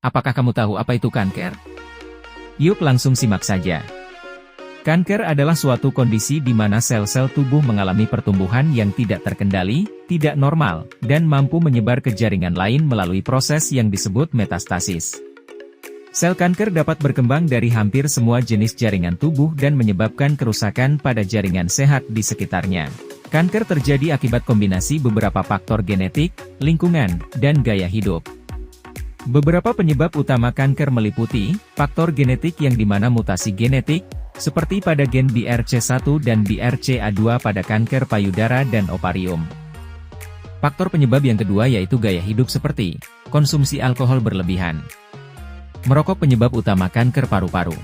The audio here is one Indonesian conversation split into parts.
Apakah kamu tahu apa itu kanker? Yuk langsung simak saja. Kanker adalah suatu kondisi di mana sel-sel tubuh mengalami pertumbuhan yang tidak terkendali, tidak normal, dan mampu menyebar ke jaringan lain melalui proses yang disebut metastasis. Sel kanker dapat berkembang dari hampir semua jenis jaringan tubuh dan menyebabkan kerusakan pada jaringan sehat di sekitarnya. Kanker terjadi akibat kombinasi beberapa faktor genetik, lingkungan, dan gaya hidup. Beberapa penyebab utama kanker meliputi faktor genetik yang dimana mutasi genetik, seperti pada gen BRCA1 dan BRCA2 pada kanker payudara dan ovarium. Faktor penyebab yang kedua yaitu gaya hidup seperti konsumsi alkohol berlebihan. Merokok penyebab utama kanker paru-paru.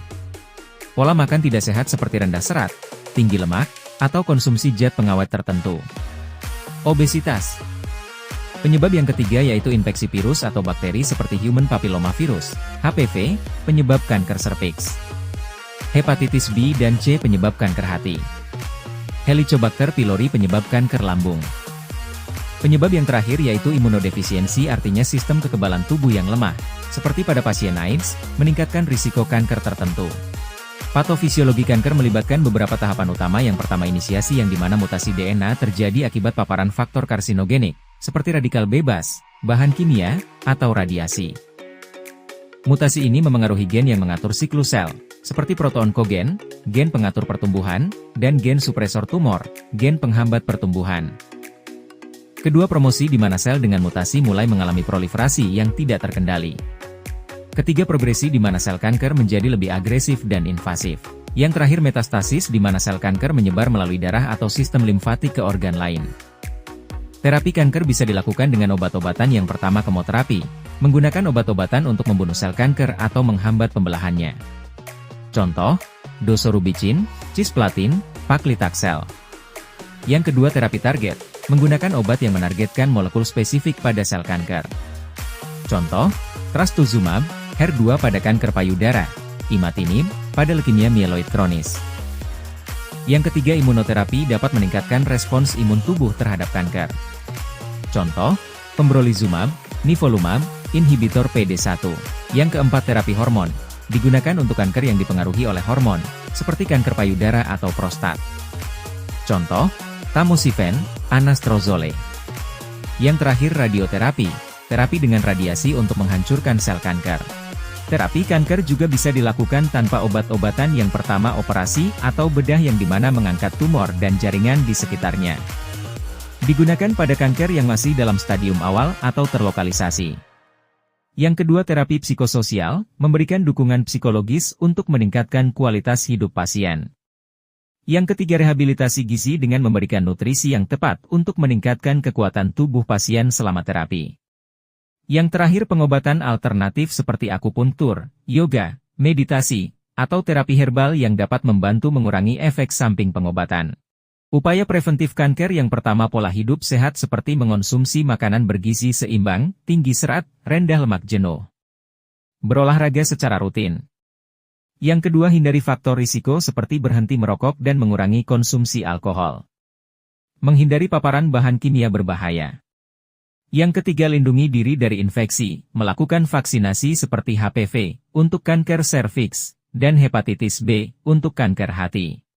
Pola makan tidak sehat seperti rendah serat, tinggi lemak, atau konsumsi zat pengawet tertentu. Obesitas. Penyebab yang ketiga yaitu infeksi virus atau bakteri seperti human papillomavirus, HPV, penyebab kanker serviks. Hepatitis B dan C penyebab kanker hati. Helicobacter pylori penyebab kanker lambung. Penyebab yang terakhir yaitu imunodefisiensi artinya sistem kekebalan tubuh yang lemah, seperti pada pasien AIDS, meningkatkan risiko kanker tertentu. Patofisiologi kanker melibatkan beberapa tahapan utama. Yang pertama inisiasi yang dimana mutasi DNA terjadi akibat paparan faktor karsinogenik, seperti radikal bebas, bahan kimia, atau radiasi. Mutasi ini memengaruhi gen yang mengatur siklus sel, seperti protoonkogen, gen pengatur pertumbuhan, dan gen supresor tumor, gen penghambat pertumbuhan. Kedua promosi di mana sel dengan mutasi mulai mengalami proliferasi yang tidak terkendali. Ketiga progresi di mana sel kanker menjadi lebih agresif dan invasif. Yang terakhir metastasis di mana sel kanker menyebar melalui darah atau sistem limfatik ke organ lain. Terapi kanker bisa dilakukan dengan obat-obatan. Yang pertama kemoterapi, menggunakan obat-obatan untuk membunuh sel kanker atau menghambat pembelahannya. Contoh, dosorubicin, cisplatin, paclitaxel. Yang kedua terapi target, menggunakan obat yang menargetkan molekul spesifik pada sel kanker. Contoh, trastuzumab, HER2 pada kanker payudara, imatinib, pada leukemia mieloid kronis. Yang ketiga imunoterapi dapat meningkatkan respons imun tubuh terhadap kanker. Contoh, pembrolizumab, nivolumab, inhibitor PD1. Yang keempat terapi hormon, digunakan untuk kanker yang dipengaruhi oleh hormon, seperti kanker payudara atau prostat. Contoh, tamoxifen, anastrozole. Yang terakhir radioterapi, terapi dengan radiasi untuk menghancurkan sel kanker. Terapi kanker juga bisa dilakukan tanpa obat-obatan. Yang pertama operasi atau bedah yang dimana mengangkat tumor dan jaringan di sekitarnya. Digunakan pada kanker yang masih dalam stadium awal atau terlokalisasi. Yang kedua terapi psikososial, memberikan dukungan psikologis untuk meningkatkan kualitas hidup pasien. Yang ketiga rehabilitasi gizi dengan memberikan nutrisi yang tepat untuk meningkatkan kekuatan tubuh pasien selama terapi. Yang terakhir pengobatan alternatif seperti akupunktur, yoga, meditasi, atau terapi herbal yang dapat membantu mengurangi efek samping pengobatan. Upaya preventif kanker yang pertama pola hidup sehat seperti mengonsumsi makanan bergizi seimbang, tinggi serat, rendah lemak jenuh. Berolahraga secara rutin. Yang kedua hindari faktor risiko seperti berhenti merokok dan mengurangi konsumsi alkohol. Menghindari paparan bahan kimia berbahaya. Yang ketiga lindungi diri dari infeksi, melakukan vaksinasi seperti HPV, untuk kanker serviks, dan hepatitis B, untuk kanker hati.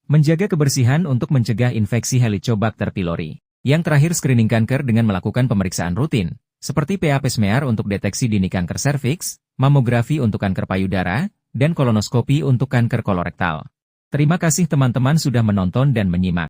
Menjaga kebersihan untuk mencegah infeksi Helicobacter pylori. Yang terakhir screening kanker dengan melakukan pemeriksaan rutin, seperti PA pap smear untuk deteksi dini kanker serviks, mamografi untuk kanker payudara, dan kolonoskopi untuk kanker kolorektal. Terima kasih teman-teman sudah menonton dan menyimak.